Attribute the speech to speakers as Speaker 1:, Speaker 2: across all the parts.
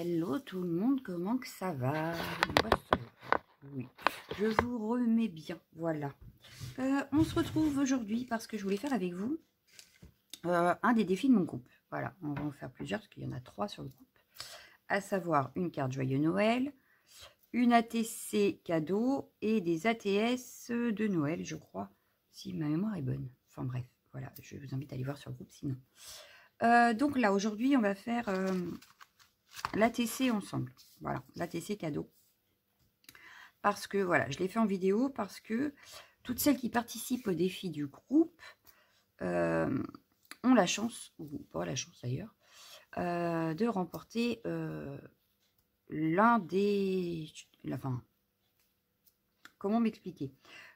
Speaker 1: Hello tout le monde, comment que ça va? Moi, ça va. Oui, je vous remets bien, voilà. On se retrouve aujourd'hui parce que je voulais faire avec vous un des défis de mon groupe. Voilà, on va en faire plusieurs parce qu'il y en a 3 sur le groupe. À savoir une carte Joyeux Noël, une ATC cadeau et des ATS de Noël, je crois, si ma mémoire est bonne. Enfin bref, voilà, je vous invite à aller voir sur le groupe sinon. Donc là, aujourd'hui, on va faire l'ATC ensemble. Voilà, l'ATC cadeau. Parce que, voilà, je l'ai fait en vidéo parce que toutes celles qui participent au défi du groupe ont la chance, ou pas la chance d'ailleurs, de remporter l'un des... Enfin, comment m'expliquer?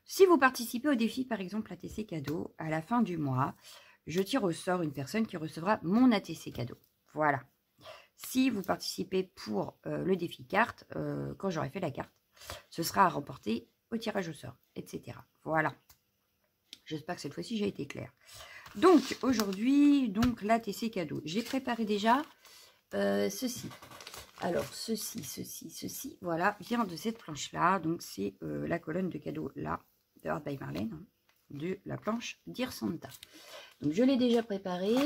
Speaker 1: Si vous participez au défi, par exemple, ATC cadeau, à la fin du mois, je tire au sort une personne qui recevra mon ATC cadeau. Voilà. Si vous participez pour le défi carte, quand j'aurai fait la carte, ce sera à remporter au tirage au sort, etc. Voilà. J'espère que cette fois-ci, j'ai été claire. Donc, aujourd'hui, l'ATC cadeau. J'ai préparé déjà ceci. Alors, ceci, voilà, vient de cette planche-là. Donc, c'est la colonne de cadeaux, là, de Art by Marlène, hein, de la planche Dear Santa. Donc, je l'ai déjà préparée.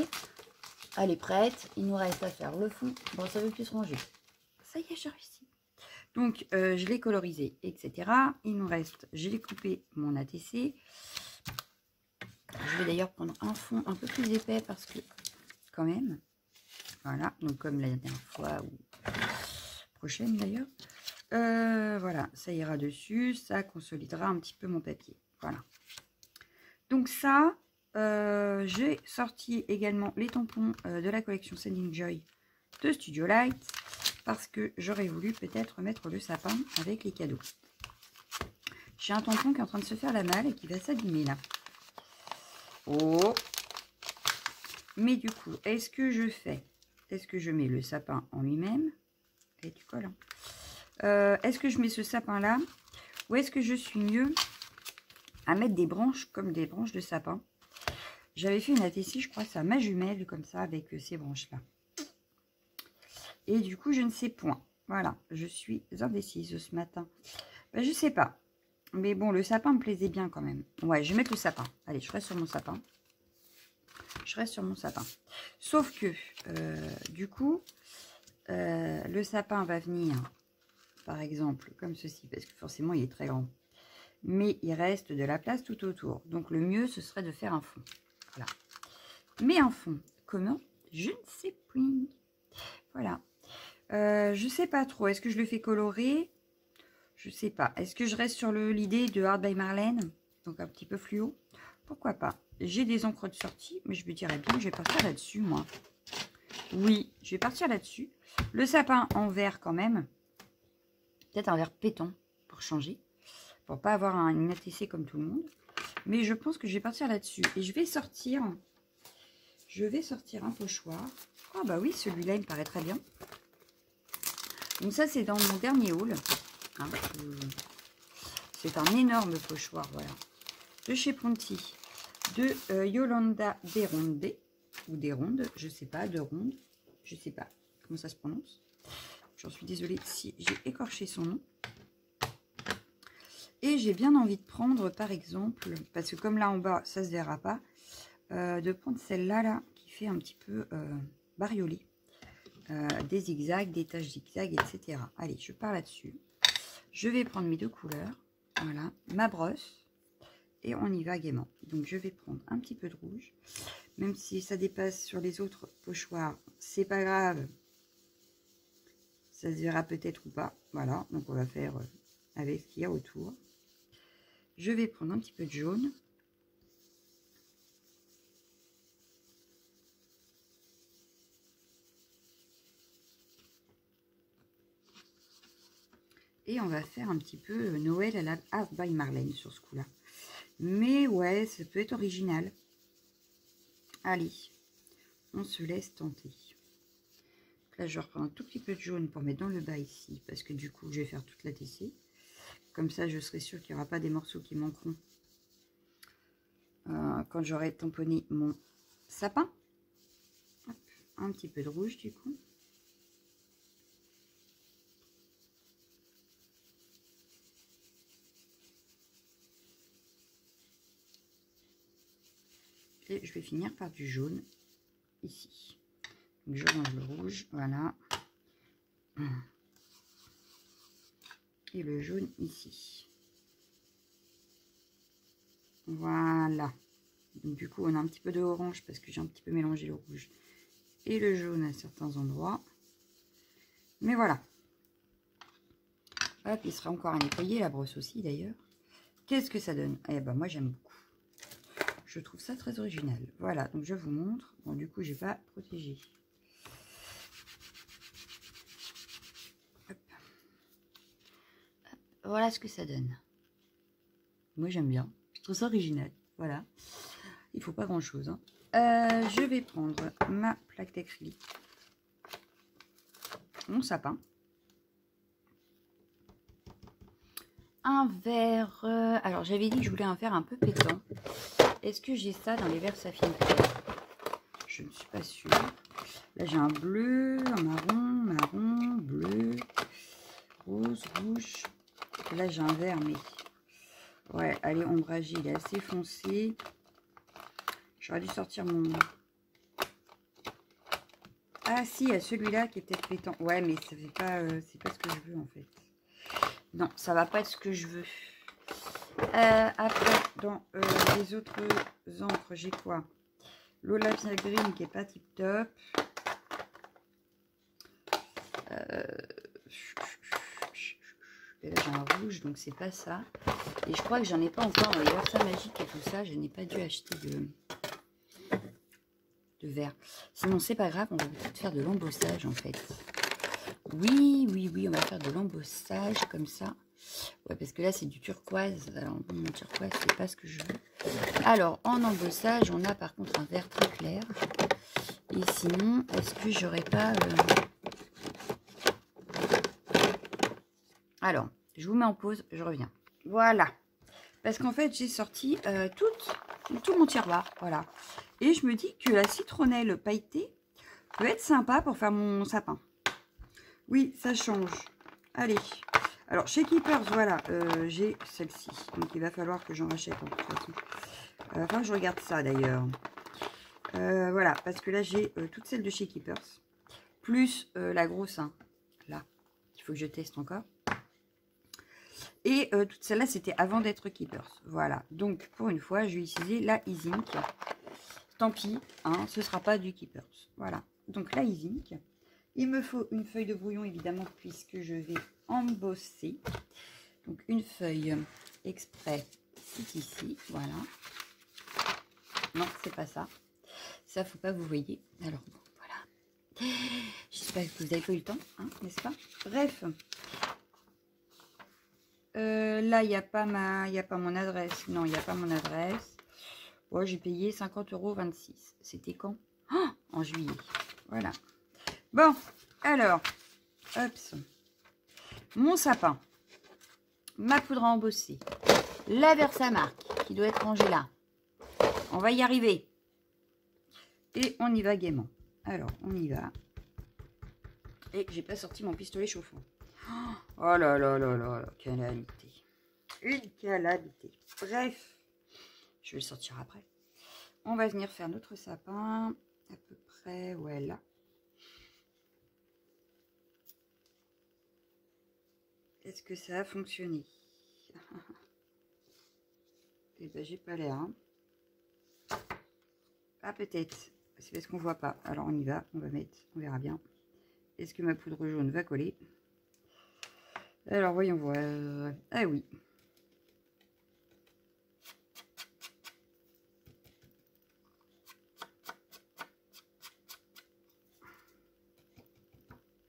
Speaker 1: Elle est prête. Il nous reste à faire le fond. Bon, ça veut plus se ranger. Ça y est, j'ai réussi. Donc, je l'ai colorisé, etc. Il nous reste, je l'ai coupé mon ATC. Je vais d'ailleurs prendre un fond un peu plus épais parce que, quand même, voilà. Donc, comme la dernière fois ou prochaine d'ailleurs. Voilà, ça ira dessus. Ça consolidera un petit peu mon papier. Voilà. Donc, ça, j'ai sorti également les tampons de la collection Sending Joy de Studio Light. Parce que j'aurais voulu peut-être mettre le sapin avec les cadeaux. J'ai un tampon qui est en train de se faire la malle et qui va s'abîmer là. Oh! Mais du coup, est-ce que je mets le sapin en lui-même? Et du collant. Est-ce que je mets ce sapin là? Ou est-ce que je suis mieux à mettre des branches comme des branches de sapin? J'avais fait une ATC, je crois, ça ma jumelle comme ça avec ces branches là. Et du coup, je ne sais point. Voilà, je suis indécise ce matin. Ben, je sais pas. Mais bon, le sapin me plaisait bien quand même. Ouais, je vais mettre le sapin. Allez, je reste sur mon sapin. Je reste sur mon sapin. Sauf que, du coup, le sapin va venir, par exemple, comme ceci. Parce que forcément, il est très grand. Mais il reste de la place tout autour. Donc, le mieux, ce serait de faire un fond. Voilà. Mais un fond, comment? Je ne sais plus. Voilà. Je sais pas trop. Est-ce que je le fais colorer? Je sais pas. Est-ce que je reste sur l'idée de Art by Marlène? Donc un petit peu fluo. Pourquoi pas? J'ai des encres de sortie, mais je me dirais bien que je vais partir là-dessus, moi. Oui, je vais partir là-dessus. Le sapin en vert quand même. Peut-être un vert pétant pour changer. Pour pas avoir une ATC comme tout le monde. Mais je pense que je vais partir là-dessus. Et je vais sortir un pochoir. Ah bah oui, celui-là, il me paraît très bien. Donc ça, c'est dans mon dernier haul. Hein, c'est un énorme pochoir, voilà. De chez Ponti. De Yolanda Desrondes. Ou Desrondes, je sais pas, de Ronde. Je sais pas comment ça se prononce. J'en suis désolée si j'ai écorché son nom. Et j'ai bien envie de prendre, par exemple, parce que comme là en bas, ça se verra pas, de prendre celle-là, là, qui fait un petit peu bariolé. Des zigzags, des taches zigzags, etc. Allez, je pars là-dessus. Je vais prendre mes deux couleurs. Voilà, ma brosse. Et on y va gaiement. Donc, je vais prendre un petit peu de rouge. Même si ça dépasse sur les autres pochoirs, c'est pas grave. Ça se verra peut-être ou pas. Voilà, donc on va faire avec ce qu'il y a autour. Je vais prendre un petit peu de jaune. Et on va faire un petit peu Noël à la Art by Marlène sur ce coup-là. Mais ouais, ça peut être original. Allez, on se laisse tenter. Là, je reprends un tout petit peu de jaune pour mettre dans le bas ici. Parce que du coup, je vais faire toute la TC. Comme ça, je serai sûre qu'il n'y aura pas des morceaux qui manqueront. Quand j'aurai tamponné mon sapin. Hop, un petit peu de rouge du coup. je vais finir par du jaune ici. Donc, je range le rouge, voilà. Et le jaune ici. Voilà. Donc, du coup, on a un petit peu de orange parce que j'ai un petit peu mélangé le rouge et le jaune à certains endroits. Mais voilà. Hop, il sera encore à nettoyer, la brosse aussi d'ailleurs. Qu'est-ce que ça donne? Eh ben moi j'aime beaucoup. Je trouve ça très original. Voilà, donc je vous montre. Bon, du coup, je vais pas protéger. Hop. Hop. Voilà ce que ça donne. Moi j'aime bien. Je trouve ça original. Voilà. Il faut pas grand chose. Hein. Je vais prendre ma plaque d'acrylique. Mon sapin. Un verre. Alors j'avais dit que je voulais un verre un peu pétant. Est-ce que j'ai ça dans les verres saphine clair? Je ne suis pas sûre. Là j'ai un bleu, un marron, bleu, rose, rouge. Là j'ai un vert mais ouais, allez, ombragé, il est assez foncé. J'aurais dû sortir mon... Ah si, il y a celui-là qui est peut-être pétant. Ouais, mais ça fait pas, c'est pas ce que je veux en fait. Non, ça va pas être ce que je veux. Après, dans les autres encres, j'ai quoi? L'Olympia Green qui est pas tip top. Et là j'ai un rouge, donc c'est pas ça. Et je crois que j'en ai pas encore. Les Versa magique et tout ça, je n'ai pas dû acheter de verre. Sinon c'est pas grave, on va peut-être faire de l'embossage en fait. Oui, on va faire de l'embossage comme ça. Ouais, parce que là, c'est du turquoise. Alors, mon turquoise, c'est pas ce que je veux. Alors, en embossage, on a par contre un vert très clair. Et sinon, est-ce que j'aurais pas... Alors, je vous mets en pause, je reviens. Voilà. Parce qu'en fait, j'ai sorti tout mon tiroir. Voilà. Et je me dis que la citronnelle pailletée peut être sympa pour faire mon sapin. Oui, ça change. Allez. Alors, chez Keepers, voilà, j'ai celle-ci. Donc, il va falloir que j'en rachète, de toute façon. Enfin, je regarde ça, d'ailleurs. Voilà, parce que là, j'ai toutes celles de chez Keepers. Plus la grosse, hein, là. Il faut que je teste encore. Et toutes celles-là, c'était avant d'être Keepers. Voilà. Donc, pour une fois, je vais utiliser la Easink. Tant pis, hein, ce ne sera pas du Keepers. Voilà. Donc, la Easink. Il me faut une feuille de brouillon, évidemment, puisque je vais embosser. Donc, une feuille exprès, c'est ici. Voilà. Non, c'est pas ça. Ça, faut pas vous voyez. Alors, bon, voilà. J'espère que vous avez pas eu le temps, hein, n'est-ce pas? Bref. Là, il n'y a pas mon adresse. Non, il n'y a pas mon adresse. Ouais, j'ai payé 50,26 €. C'était quand? Oh, en juillet. Voilà. Bon, alors, hop, mon sapin, ma poudre à embosser, la Versamark qui doit être rangée là. On va y arriver. Et on y va gaiement. Alors, on y va. Et j'ai pas sorti mon pistolet chauffant. Oh là là là là, calamité. Une calamité. Bref, je vais le sortir après. On va venir faire notre sapin à peu près, ouais, là. Est-ce que ça a fonctionné? Eh ben, j'ai pas l'air. Hein. Ah, peut-être. C'est parce qu'on voit pas. Alors, on y va. On va mettre. On verra bien. Est-ce que ma poudre jaune va coller? Alors, voyons voir. Ah oui.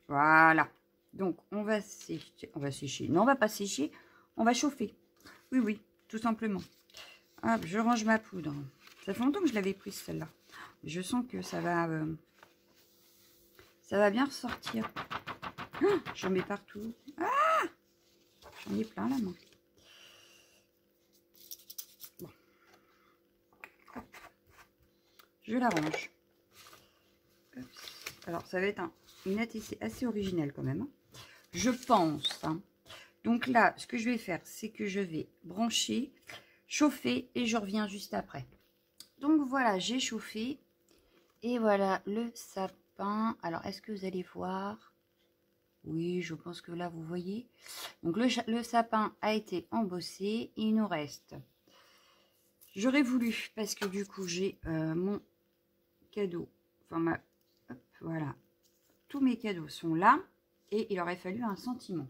Speaker 1: Voilà. Donc, on va sécher. On va sécher. Non, on va pas sécher. On va chauffer. Oui, oui, tout simplement. Hop, je range ma poudre. Ça fait longtemps que je l'avais prise, celle-là. Je sens que ça va bien ressortir. Oh, j'en mets partout. Ah, j'en ai plein, la main. Bon. Hop. Je la range. Hop. Alors, ça va être une ATC assez originale quand même. Hein. Je pense. Hein. Donc là, ce que je vais faire, c'est que je vais brancher, chauffer et je reviens juste après. Donc voilà, j'ai chauffé. Et voilà le sapin. Alors, est-ce que vous allez voir? Oui, je pense que là, vous voyez. Donc, le sapin a été embossé. Il nous reste... J'aurais voulu, parce que du coup, j'ai mon cadeau. Enfin, hop, voilà. Tous mes cadeaux sont là. Et il aurait fallu un sentiment.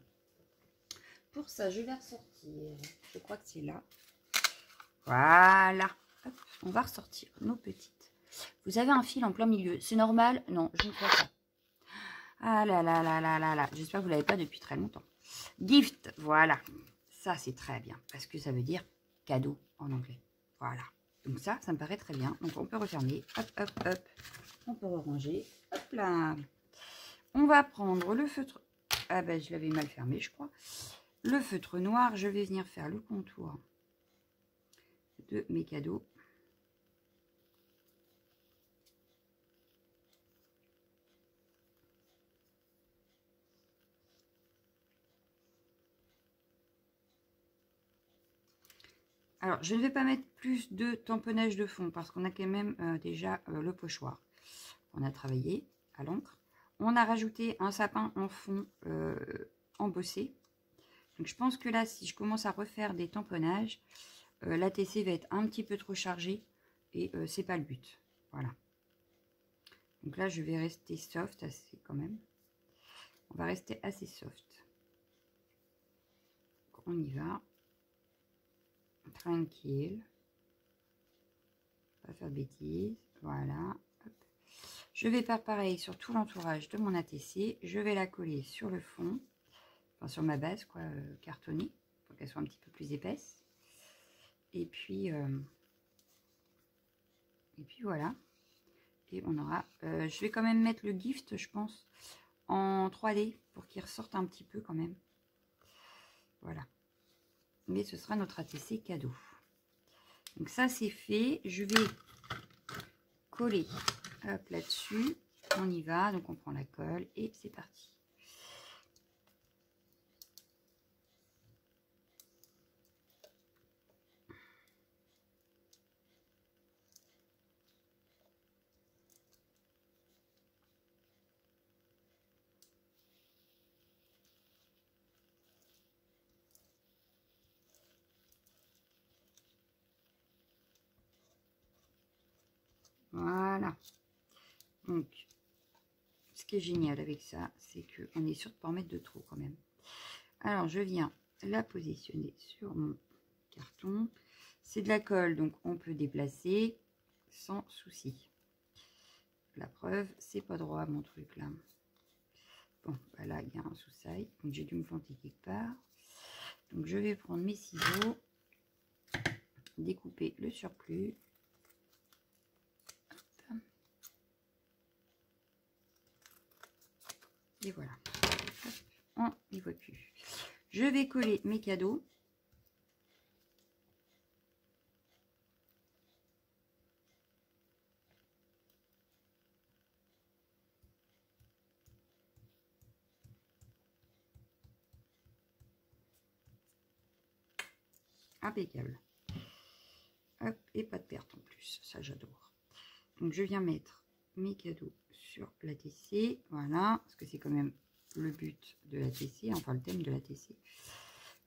Speaker 1: Pour ça, je vais ressortir. Je crois que c'est là. Voilà. Hop, on va ressortir nos petites. Vous avez un fil en plein milieu. C'est normal? Non, je ne crois pas. Ah là là là là là là. J'espère que vous ne l'avez pas depuis très longtemps. Gift, voilà. Ça, c'est très bien. Parce que ça veut dire cadeau en anglais. Voilà. Donc ça me paraît très bien. Donc on peut refermer. Hop, hop, hop. On peut ranger. Hop là. On va prendre le feutre. Ah ben, je l'avais mal fermé, je crois. Le feutre noir. Je vais venir faire le contour de mes cadeaux. Alors, je ne vais pas mettre plus de tamponnage de fond parce qu'on a quand même déjà le pochoir. On a travaillé à l'encre. On a rajouté un sapin en fond embossé. Donc, je pense que là, si je commence à refaire des tamponnages, l'ATC va être un petit peu trop chargé et c'est pas le but. Voilà. Donc là, je vais rester soft assez quand même. On va rester assez soft. Donc, on y va. Tranquille. Pas faire de bêtises. Voilà. Hop. Je vais faire pareil sur tout l'entourage de mon ATC. Je vais la coller sur le fond. Enfin, sur ma base, quoi, cartonnée. Pour qu'elle soit un petit peu plus épaisse. Et puis voilà. Et on aura... je vais quand même mettre le gift, je pense, en 3D. Pour qu'il ressorte un petit peu quand même. Voilà. Mais ce sera notre ATC cadeau. Donc ça, c'est fait. Je vais coller là-dessus. On y va. Donc on prend la colle et c'est parti. Voilà. Donc, ce qui est génial avec ça, c'est qu'on est sûr de ne pas en mettre de trop quand même. Alors, je viens la positionner sur mon carton. C'est de la colle, donc on peut déplacer sans souci. La preuve, c'est pas droit mon truc là. Bon, bah là, il y a un sous-sail, donc j'ai dû me planter quelque part. Donc, je vais prendre mes ciseaux, découper le surplus. Et voilà. On n'y voit plus. Je vais coller mes cadeaux. Impeccable. Hop, et pas de perte en plus. Ça, j'adore. Donc, je viens mettre mes cadeaux sur l'ATC. Voilà. Parce que c'est quand même le but de l'ATC. Enfin, le thème de l'ATC.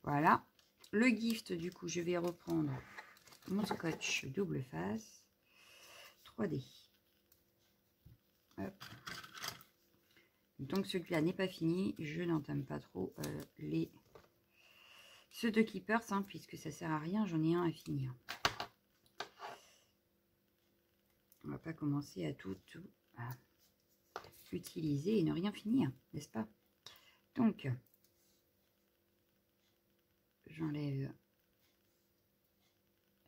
Speaker 1: Voilà. Le gift, du coup, je vais reprendre mon scotch double face. 3D. Hop. Donc, celui-là n'est pas fini. Je n'entame pas trop ceux de Keepers, hein, puisque ça sert à rien. J'en ai un à finir. On va pas commencer à tout utiliser et ne rien finir, n'est-ce pas? Donc, j'enlève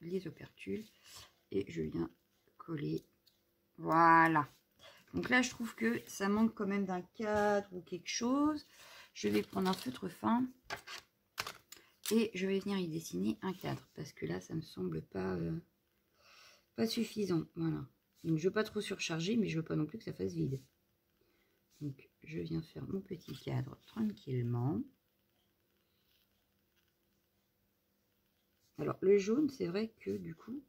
Speaker 1: les opercules et je viens coller. Voilà. Donc là, je trouve que ça manque quand même d'un cadre ou quelque chose. Je vais prendre un feutre fin et je vais venir y dessiner un cadre parce que là, ça me semble pas suffisant. Voilà. Donc, je ne veux pas trop surcharger, mais je ne veux pas non plus que ça fasse vide. Donc, je viens faire mon petit cadre tranquillement. Alors, le jaune, c'est vrai que du coup,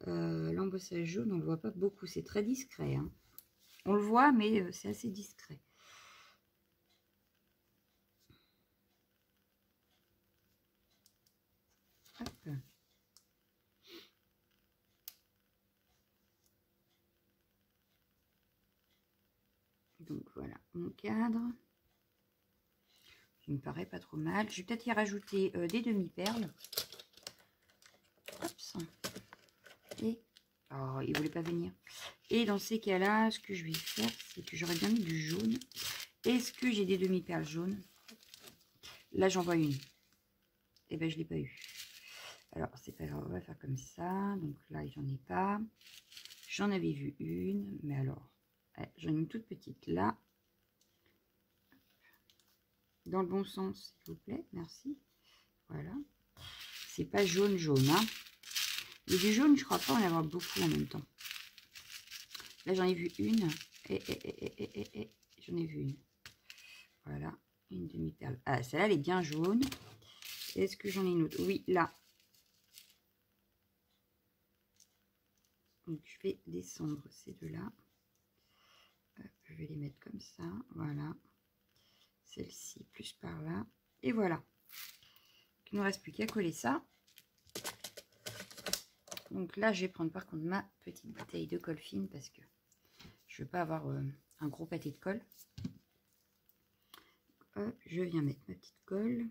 Speaker 1: L'embossage jaune, on le voit pas beaucoup. C'est très discret. Hein. On le voit, mais c'est assez discret. Hop. Donc voilà mon cadre. Il me paraît pas trop mal. Je vais peut-être y rajouter des demi-perles. Et oh, il voulait pas venir. Et dans ces cas-là, ce que je vais faire, c'est que j'aurais bien mis du jaune. Est-ce que j'ai des demi-perles jaunes? Là, j'en vois une. Et ben, je l'ai pas eu. Alors, c'est pas grave, on va faire comme ça. Donc là, j'en ai pas. J'en avais vu une, mais alors, ouais, j'en ai une toute petite là. Dans le bon sens, s'il vous plaît, merci. Voilà. C'est pas jaune, jaune, hein. Mais du jaune, je crois pas en avoir beaucoup en même temps. Là, j'en ai vu une. Et j'en ai vu une. Voilà, une demi-perle. Ah, celle-là, elle est bien jaune. Est-ce que j'en ai une autre? Oui, là. Donc, je vais descendre ces deux-là. Je vais les mettre comme ça. Voilà. Celle-ci, plus par là. Et voilà. Il ne me reste plus qu'à coller ça. Donc là, je vais prendre par contre ma petite bouteille de colle fine parce que je ne veux pas avoir un gros pâté de colle. Hop, je viens mettre ma petite colle.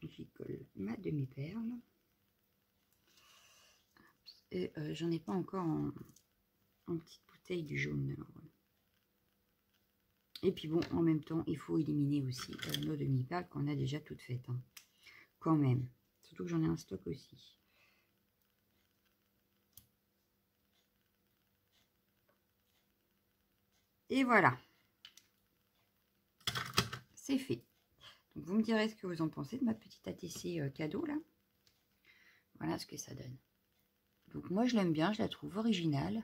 Speaker 1: J'y colle ma demi-perle. Et j'en ai pas encore en petite bouteille du jaune. Alors. Et puis bon, en même temps, il faut éliminer aussi nos demi-perles qu'on a déjà toutes faites. Hein. Quand même. Surtout que j'en ai un stock aussi. Et voilà. C'est fait. Donc vous me direz ce que vous en pensez de ma petite ATC cadeau là. Voilà ce que ça donne. Donc moi je l'aime bien, je la trouve originale.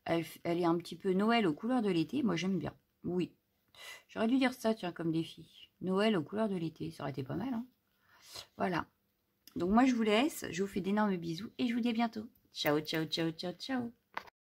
Speaker 1: Elle est un petit peu Noël aux couleurs de l'été. Moi j'aime bien. Oui. J'aurais dû dire ça, tiens, comme défi. Noël aux couleurs de l'été. Ça aurait été pas mal, hein. Voilà. Donc moi je vous laisse. Je vous fais d'énormes bisous et je vous dis à bientôt. Ciao, ciao, ciao, ciao, ciao.